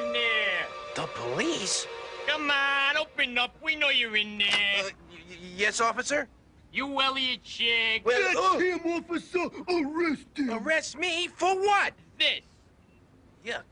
in there? The police? Come on, open up. We know you're in there. Yes, officer? You Elliot Shag. Well, That's him, officer. Arrest him. arrest me for what? This. Yuck.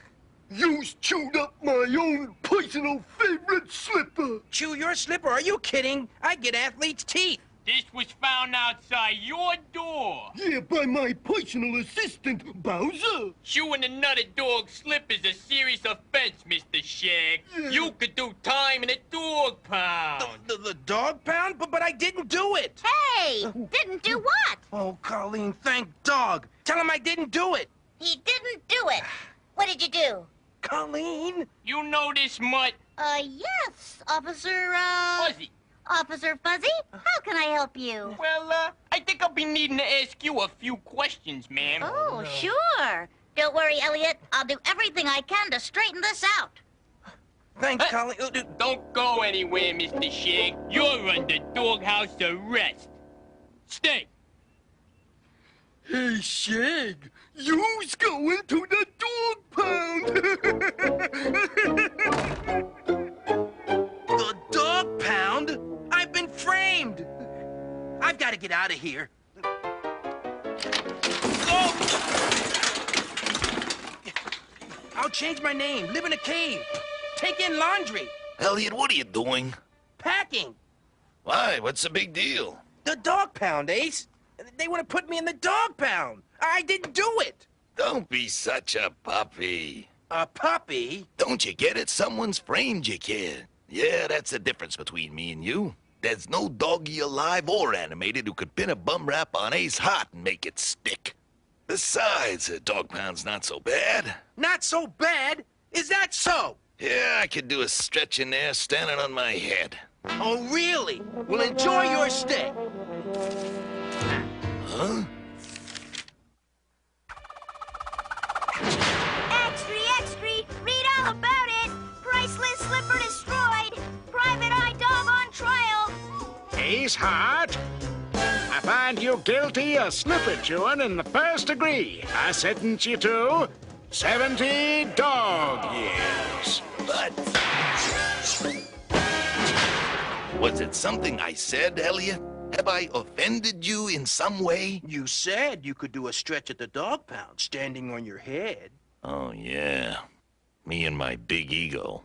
You chewed up my own personal favorite slipper. Chew your slipper? Are you kidding? I get athlete's teeth. This was found outside your door. Yeah, by my personal assistant, Bowser. Chewing another dog's slip is a serious offense, Mr. Shag. Yeah. You could do time in a dog pound. The dog pound? But I didn't do it. Hey! Didn't do what? Oh, Colleen, thank dog. Tell him I didn't do it. He didn't do it. What did you do? Colleen? You know this mutt? Yes, Officer, Fuzzy. Officer Fuzzy? How can I help you? Well, I think I'll be needing to ask you a few questions, ma'am. Oh, sure. Don't worry, Elliot. I'll do everything I can to straighten this out. Thanks, Colleen. Don't go anywhere, Mr. Shag. You're under doghouse arrest. Stay. Hey, Shag, you's going to the dog pound. The dog pound? I've been framed. I've got to get out of here. Oh! I'll change my name, live in a cave, take in laundry, Elliot, what are you doing? packing. Why? What's the big deal? The dog pound, Ace. They want to put me in the dog pound. I didn't do it. Don't be such a puppy. A puppy? Don't you get it? Someone's framed you, kid. Yeah, that's the difference between me and you. There's no doggy alive or animated who could pin a bum rap on Ace Hot and make it stick. Besides, a dog pound's not so bad. Not so bad. Is that so? Yeah, I could do a stretch in there standing on my head. Oh, really? Well, enjoy your stay. Huh? Extra! Read all about it! Priceless slipper destroyed! Private Eye Dog on trial! Ace Hart, I find you guilty of slipper chewing in the first degree. I sentence you to 70 dog years. But... Was it something I said, Elliot? Have I offended you in some way? You said you could do a stretch at the dog pound standing on your head. Oh, yeah. Me and my big ego.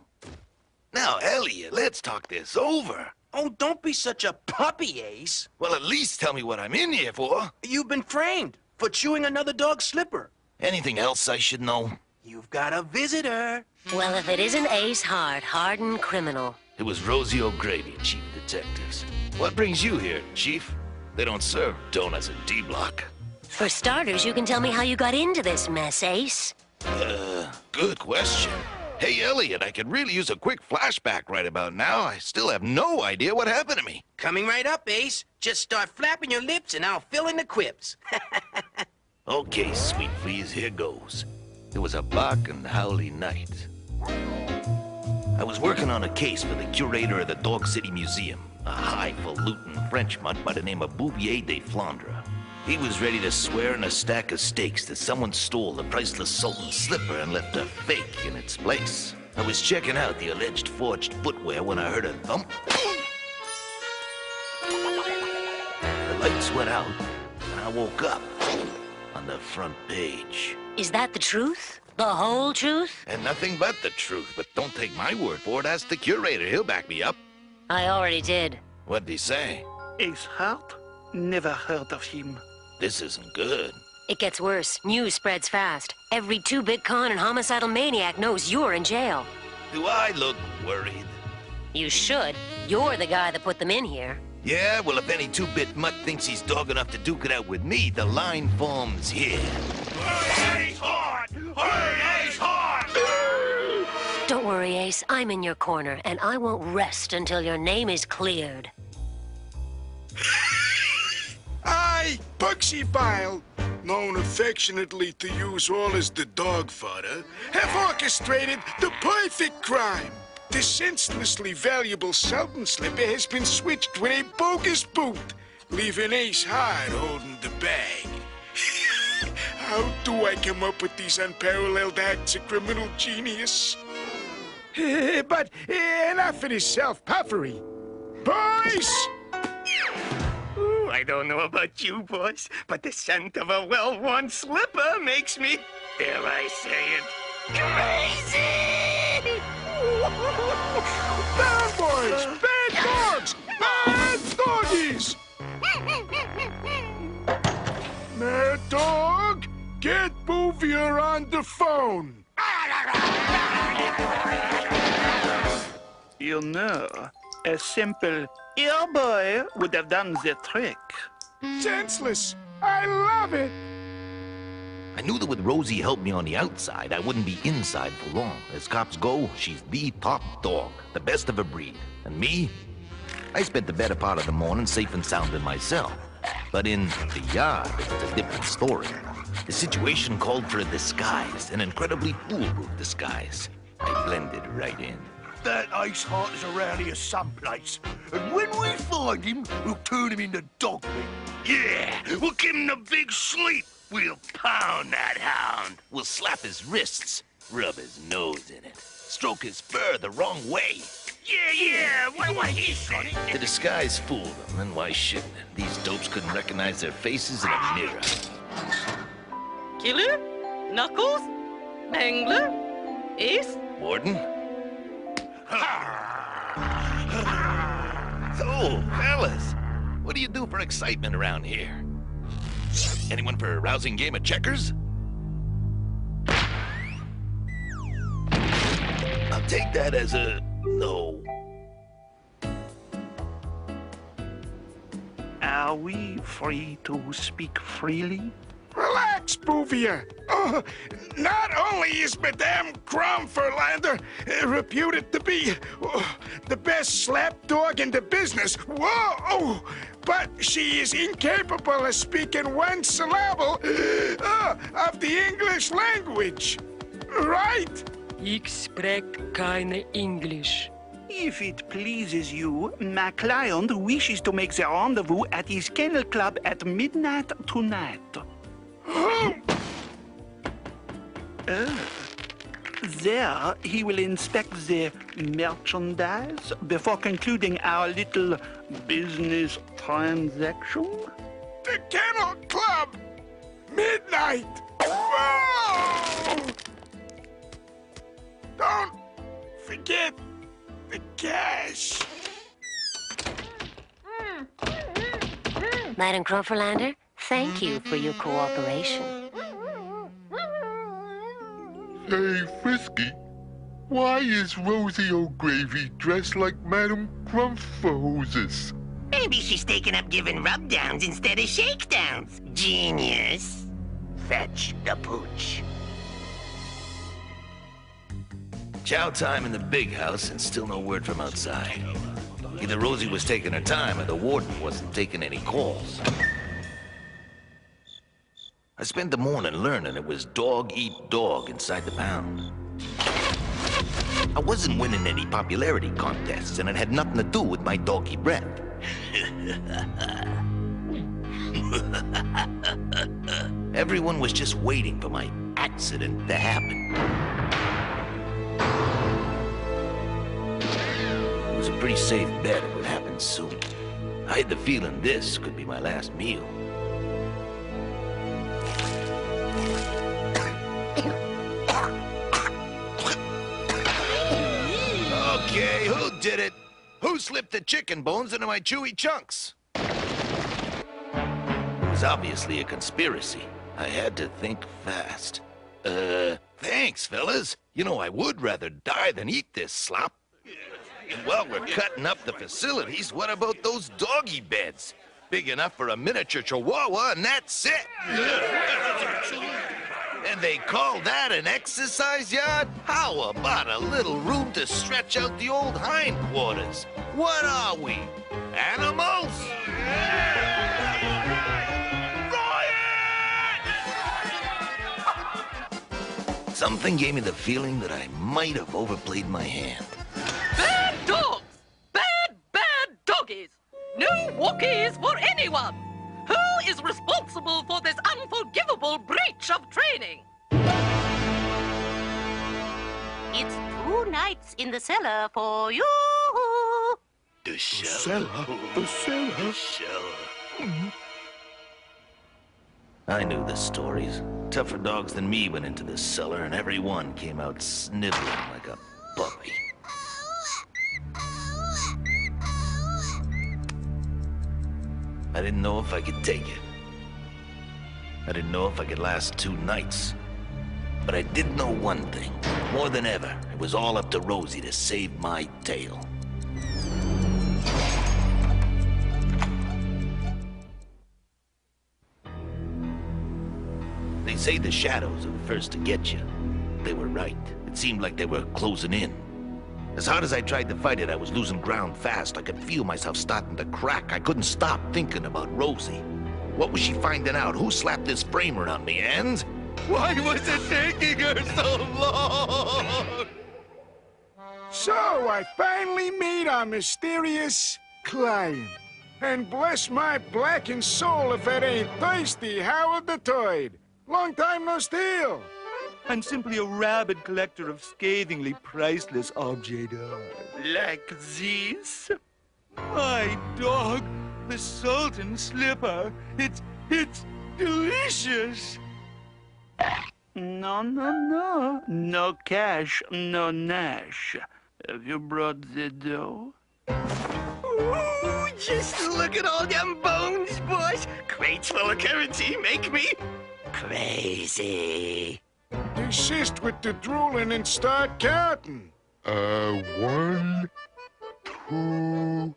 Now, Elliot, let's talk this over. Oh, don't be such a puppy, Ace. Well, at least tell me what I'm in here for. You've been framed for chewing another dog's slipper. Anything else I should know? You've got a visitor. Well, if it isn't Ace Hart, hardened criminal. It was Rosie O'Grady, Chief Detectives. What brings you here, Chief? They don't serve donuts at D-Block. For starters, you can tell me how you got into this mess, Ace. Good question. Hey, Elliot, I could really use a quick flashback right about now. I still have no idea what happened to me. Coming right up, Ace. Just start flapping your lips and I'll fill in the quips. Okay, Sweet Fleas, here goes. It was a dark and howly night. I was working on a case for the curator of the Dog City Museum, a highfalutin French mutt by the name of Bouvier de Flandre. He was ready to swear in a stack of stakes that someone stole the priceless Sultan's slipper and left a fake in its place. I was checking out the alleged forged footwear when I heard a thump. The lights went out, and I woke up on the front page. Is that the truth? The whole truth? And nothing but the truth, but don't take my word for it. Ask the curator. He'll back me up. I already did. What'd he say? Ace Hart? Never heard of him. This isn't good. It gets worse. News spreads fast. Every two-bit con and homicidal maniac knows you're in jail. Do I look worried? You should. You're the guy that put them in here. Yeah, well, if any two-bit mutt thinks he's dog enough to duke it out with me, the line forms here. Hey, Ace Hart! Hey, Ace Hart! Don't worry, Ace. I'm in your corner, and I won't rest until your name is cleared. I, Bugsy Bile, known affectionately to you all as the dog fodder, have orchestrated the perfect crime. The senselessly valuable Sultan slipper has been switched with a bogus boot, leaving Ace Hart holding the bag. How do I come up with these unparalleled acts of criminal genius? But enough of this self-puffery. Boys! Ooh, I don't know about you, boys, but the scent of a well-worn slipper makes me, dare I say it, crazy! Bad boys! Bad dogs! Bad doggies! Mad Dog, get Bouvier on the phone. You know, a simple "here, boy" would have done the trick. Senseless. I love it. I knew that with Rosie help me on the outside, I wouldn't be inside for long. As cops go, she's the top dog, the best of her breed. And me? I spent the better part of the morning safe and sound in myself. But in the yard, it was a different story. The situation called for a disguise, an incredibly foolproof disguise. I blended right in. That Ace Hart is around here someplace. And when we find him, we'll turn him into dog meat. Yeah, we'll give him the big sleep. We'll pound that hound. We'll slap his wrists, rub his nose in it, stroke his fur the wrong way. Yeah, what he said. The disguise fooled them, and why shouldn't it? These dopes couldn't recognize their faces in a mirror. Killer? Knuckles? Mangler? Ace? Warden? So, fellas, what do you do for excitement around here? Anyone for a rousing game of checkers? I'll take that as a no. Are we free to speak freely? Relax, Bouvier. Oh, not only is Madame Cromferlander reputed to be the best slap dog in the business, whoa, but she is incapable of speaking one syllable of the English language, right? Ich spreek keine English. If it pleases you, my client wishes to make the rendezvous at his kennel club at midnight tonight. There, he will inspect the merchandise before concluding our little business transaction. The Kennel Club! Midnight! Whoa! Don't forget the cash. Madam Cromferlander, thank you for your cooperation. Hey, Frisky, why is Rosie O'Gravy dressed like Madame Crumphoses? Maybe she's taken up giving rub-downs instead of shakedowns. Genius. Fetch the pooch. Chow time in the big house and still no word from outside. Either Rosie was taking her time or the warden wasn't taking any calls. I spent the morning learning it was dog eat dog inside the pound. I wasn't winning any popularity contests, and it had nothing to do with my doggy breath. Everyone was just waiting for my accident to happen. It was a pretty safe bet it would happen soon. I had the feeling this could be my last meal. Okay, who did it? Who slipped the chicken bones into my chewy chunks? It was obviously a conspiracy. I had to think fast. Thanks, fellas. You know, I would rather die than eat this slop. And while we're cutting up the facilities, what about those doggy beds? Big enough for a miniature chihuahua, and that's it. And they call that an exercise yard? How about a little room to stretch out the old hindquarters? What are we, animals? Something gave me the feeling that I might have overplayed my hand. Bad dogs! Bad doggies! No walkies for anyone! Who is responsible for this unforgivable breach of training? It's 2 nights in the cellar for you. The cellar? The cellar? The cellar. I knew the stories. Tougher dogs than me went into the cellar, and every one came out sniveling like a puppy. I didn't know if I could take it. I didn't know if I could last 2 nights. But I did know one thing. More than ever, it was all up to Rosie to save my tail. They say the shadows are the first to get you. They were right. It seemed like they were closing in. As hard as I tried to fight it, I was losing ground fast. I could feel myself starting to crack. I couldn't stop thinking about Rosie. What was she finding out? Who slapped this frame around me, and why was it taking her so long? So I finally meet our mysterious client. And bless my blackened soul if it ain't Thirsty Howard the Toad. Long time no steal. I'm simply a rabid collector of scathingly priceless object art. Like this? My dog, the Sultan Slipper. It's delicious. No. No cash, no nash. Have you brought the dough? Ooh, just look at all them bones, boss. Crates full of currency make me crazy. Desist with the drooling and start counting. 1, 2,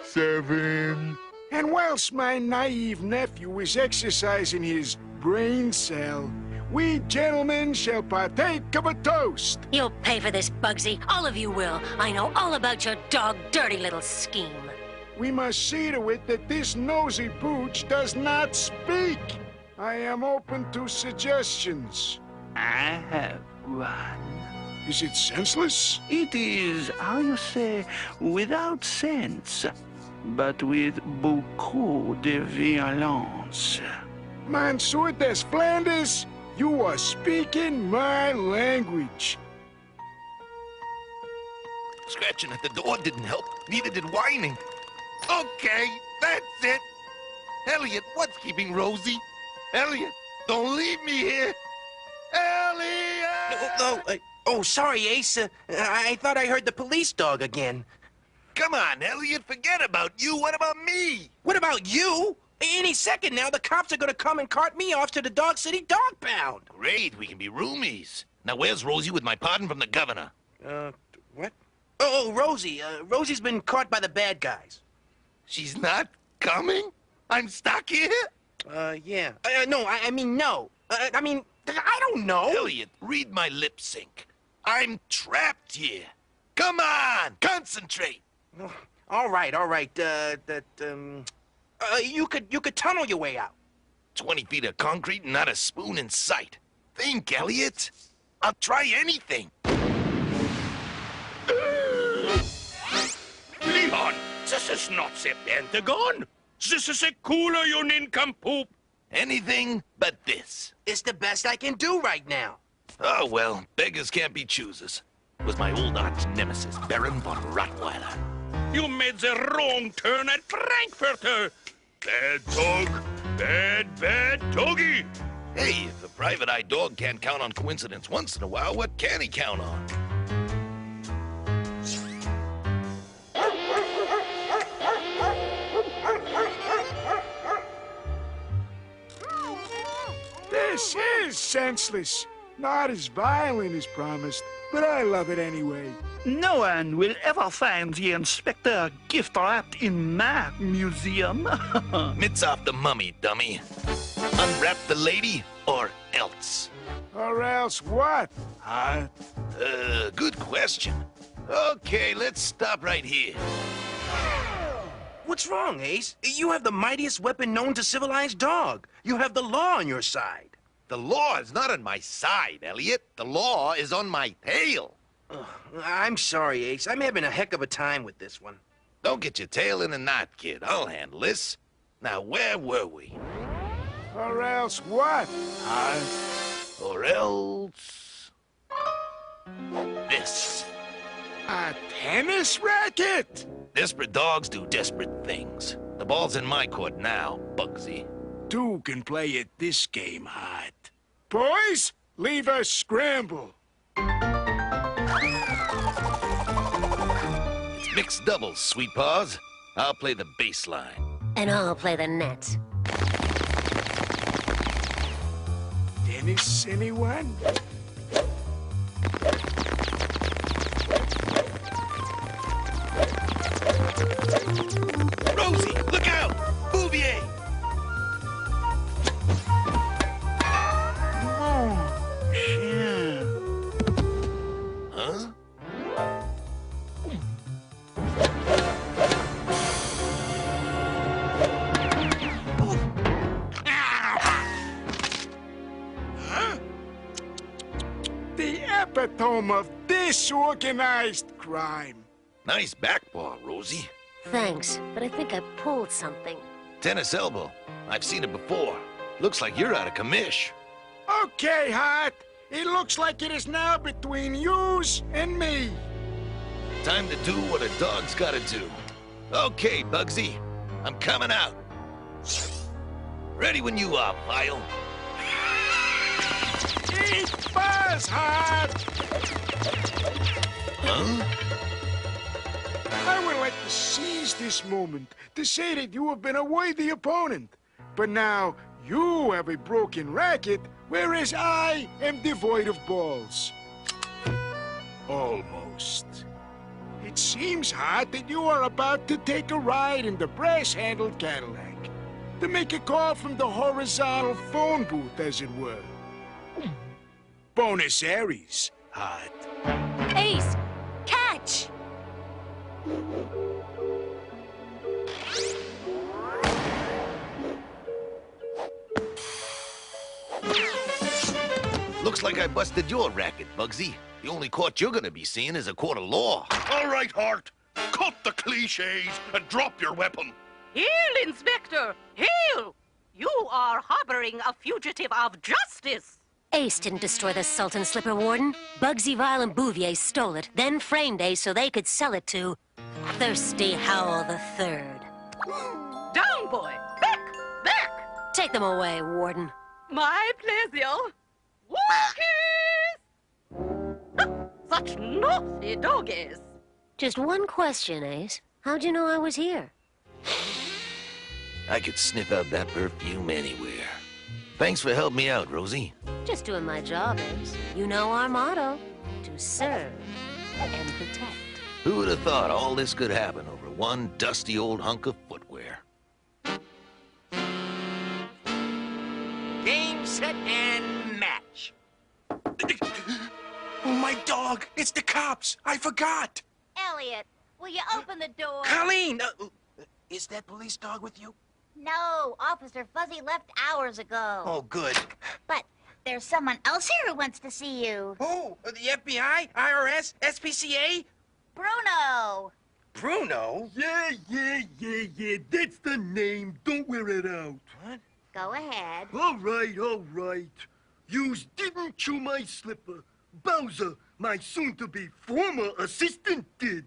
7. And whilst my naive nephew is exercising his brain cell, we gentlemen shall partake of a toast. You'll pay for this, Bugsy. All of you will. I know all about your dirty little scheme. We must see to it that this nosy pooch does not speak. I am open to suggestions. I have one. Is it senseless? It is, how you say, without sense, but with beaucoup de violence. Monsieur des Flanders, you are speaking my language. Scratching at the door didn't help. Neither did whining. Okay, that's it. Elliot, what's keeping Rosie? Elliot, don't leave me here. Elliot! Oh, sorry, Ace. I thought I heard the police dog again. Come on, Elliot, forget about you. What about me? What about you? Any second now, the cops are gonna come and cart me off to the Dog City Dog Pound. Great, we can be roomies. Now, where's Rosie with my pardon from the governor? What? Oh, Rosie. Rosie's been caught by the bad guys. She's not coming? I'm stuck here? Yeah. No, I mean, no. I mean, I don't know. Elliot, read my lip sync. I'm trapped here. Come on, concentrate. All right. You could tunnel your way out. 20 feet of concrete and not a spoon in sight. Think, Elliot. I'll try anything. Leon, this is not the Pentagon. This is a cooler, you nincompoop. Anything but this. It's the best I can do right now. Oh, well, beggars can't be choosers. It was my old arch nemesis, Baron von Rottweiler. You made the wrong turn at Frankfurter. Bad dog. Bad doggy. Hey, if a private eye dog can't count on coincidence once in a while, what can he count on? This is senseless. Not as violent as promised, but I love it anyway. No one will ever find the Inspector gift wrapped in my museum. Mitts off the mummy, dummy. Unwrap the lady, or else. Or else what? Good question. Okay, let's stop right here. What's wrong, Ace? You have the mightiest weapon known to civilize dog. You have the law on your side. The law is not on my side, Elliot. The law is on my tail. I'm sorry, Ace. I'm having a heck of a time with this one. Don't get your tail in a knot, kid. I'll handle this. Now, where were we? Or else what? Or else... This. A tennis racket? Desperate dogs do desperate things. The ball's in my court now, Bugsy. Two can play at this game, Hart. Boys, leave us scramble. It's mixed doubles, Sweet Paws. I'll play the bass line. And I'll play the net. Tennis, anyone? Rosie, look out! Bouvier! Oh, shit. Huh? The epitome of disorganized crime. Nice backpaw, Rosie. Thanks, but I think I pulled something. Tennis elbow. I've seen it before. Looks like you're out of commish. Okay, Hart. It looks like it is now between yous and me. Time to do what a dog's gotta do. Okay, Bugsy. I'm coming out. Ready when you are, Vile. Eat buzz, Hart! Huh? I would like to seize this moment to say that you have been a worthy opponent. But now you have a broken racket, whereas I am devoid of balls. Almost. It seems, Hart, that you are about to take a ride in the brass-handled Cadillac. To make a call from the horizontal phone booth, as it were. Bonus Aries, Hart. Ace, catch! Looks like I busted your racket, Bugsy. The only court you're gonna be seeing is a court of law. All right, Hart. Cut the cliches and drop your weapon. Hail, Inspector! Hail! You are harboring a fugitive of justice. Ace didn't destroy the Sultan Slipper, Warden. Bugsy, Vile, and Bouvier stole it, then framed Ace so they could sell it to Thirsty Howell III. Down, boy! Back! Back! Take them away, Warden. My pleasure. Walkies! Such naughty doggies. Just one question, Ace. How'd you know I was here? I could sniff out that perfume anywhere. Thanks for helping me out, Rosie. Just doing my job, Ace. You know our motto. To serve and protect. Who would have thought all this could happen over one dusty old hunk of footwear? Game, set, and match. Oh, my dog! It's the cops! I forgot! Elliot, will you open the door? Colleen! Is that police dog with you? No, Officer Fuzzy left hours ago. Oh, good. But there's someone else here who wants to see you. Oh, the FBI, IRS, SPCA? Bruno! Bruno? Yeah. That's the name. Don't wear it out. What? Go ahead. All right. Yous didn't chew my slipper. Bowser, my soon-to-be former assistant, did.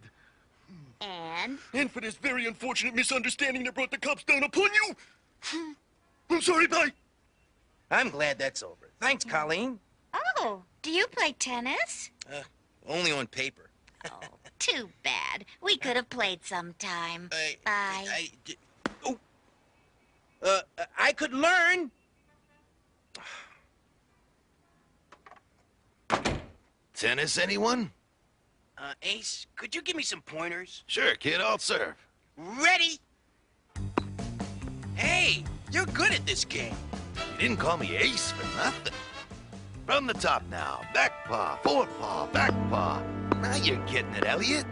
And? And for this very unfortunate misunderstanding that brought the cops down upon you, I'm sorry, bye. I'm glad that's over. Thanks, Colleen. Oh, do you play tennis? Only on paper. Oh, too bad. We could have played sometime. Bye. I could learn. Tennis, anyone? Ace, could you give me some pointers? Sure, kid, I'll serve. Ready? Hey, you're good at this game. You didn't call me Ace for nothing. From the top now. Back paw, forward paw, back paw. Now you're getting it, Elliot.